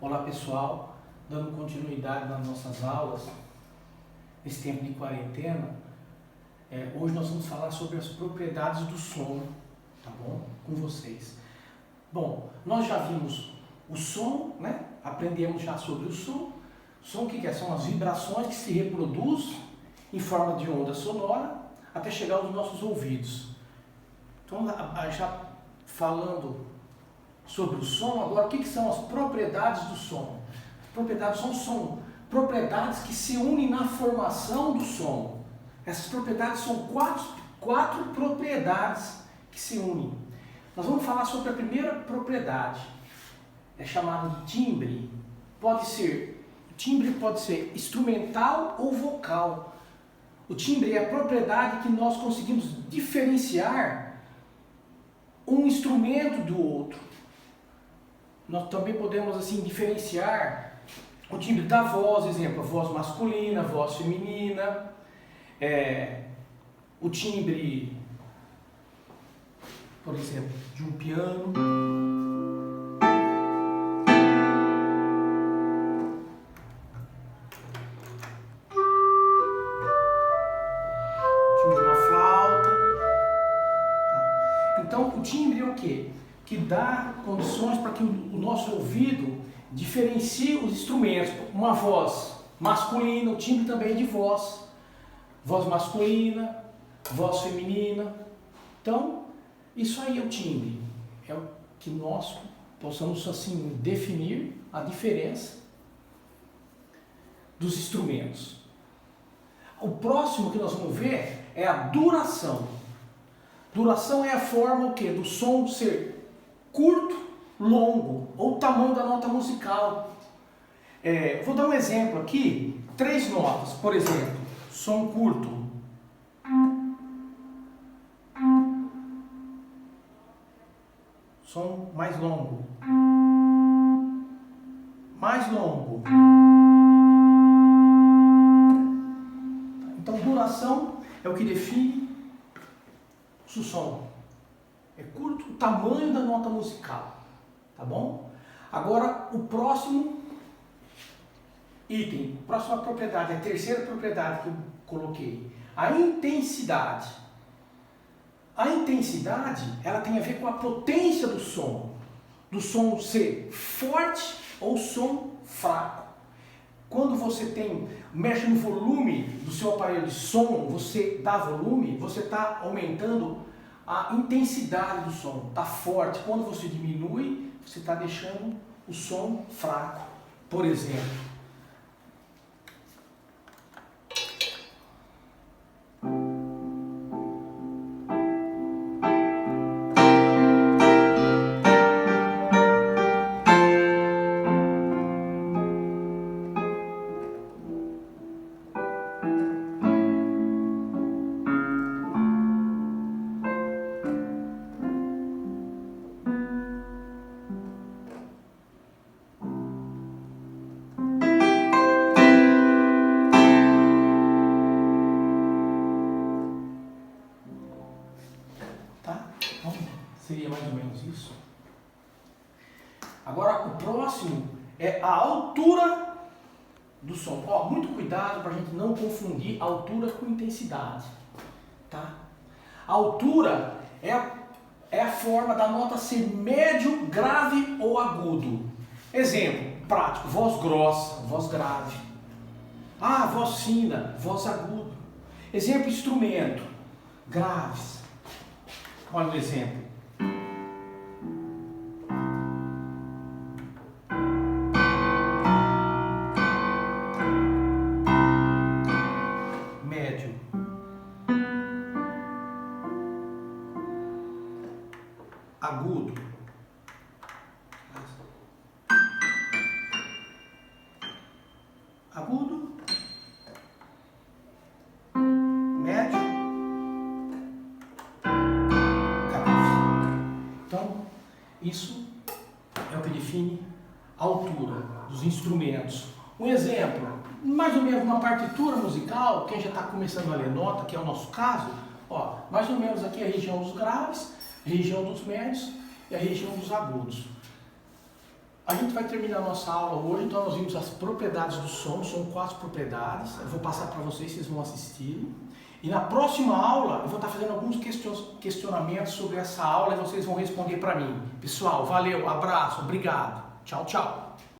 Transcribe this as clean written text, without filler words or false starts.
Olá pessoal, dando continuidade nas nossas aulas, nesse tempo de quarentena, hoje nós vamos falar sobre as propriedades do som, tá bom? Com vocês. Bom, nós já vimos o som, né? Aprendemos já sobre o som. Som, o que é? São as vibrações que se reproduzem em forma de onda sonora até chegar aos nossos ouvidos. Então, já falando sobre o som, agora o que são as propriedades do som? Propriedades do som são propriedades que se unem na formação do som. Essas propriedades são quatro propriedades que se unem. Nós vamos falar sobre a primeira propriedade, é chamada de timbre. O timbre pode ser instrumental ou vocal. O timbre é a propriedade que nós conseguimos diferenciar um instrumento do outro. Nós também podemos assim diferenciar o timbre da voz, exemplo, a voz masculina, a voz feminina, o timbre, por exemplo, de um piano. O timbre de uma flauta. Então, o timbre é o quê? Que dá condições para que o nosso ouvido diferencie os instrumentos. Uma voz masculina, o timbre também é de voz. Voz masculina, voz feminina. Então, isso aí é o timbre. É o que nós possamos assim definir a diferença dos instrumentos. O próximo que nós vamos ver é a duração. Duração é a forma o quê? Do som ser curto, longo, ou o tamanho da nota musical. Vou dar um exemplo aqui, 3 notas, por exemplo, som curto. Som mais longo. Mais longo. Então, duração é o que define o som. É curto, o tamanho da nota musical, tá bom? Agora, o próximo item, próxima propriedade, a terceira propriedade que eu coloquei, a intensidade. A intensidade, ela tem a ver com a potência do som ser forte ou som fraco. Quando você mexe no volume do seu aparelho de som, você dá volume, você está aumentando a intensidade do som. Está forte. Quando você diminui, você está deixando o som fraco. Por exemplo, seria mais ou menos isso. Agora, o próximo é a altura do som. Muito cuidado para a gente não confundir altura com intensidade. Tá? A altura é a forma da nota ser médio, grave ou agudo. Exemplo prático, voz grossa, voz grave. Voz fina, voz aguda. Exemplo, instrumento, graves. Olha o exemplo. Médio. Agudo. Agudo. Médio. Então, isso é o que define a altura dos instrumentos. Um exemplo, mais ou menos uma partitura musical, quem já está começando a ler nota, que é o nosso caso, mais ou menos aqui a região dos graves, a região dos médios e a região dos agudos. A gente vai terminar a nossa aula hoje, então nós vimos as propriedades do som, são 4 propriedades, eu vou passar para vocês vão assistir. E na próxima aula eu vou estar fazendo alguns questionamentos sobre essa aula e vocês vão responder para mim. Pessoal, valeu, abraço, obrigado, tchau, tchau.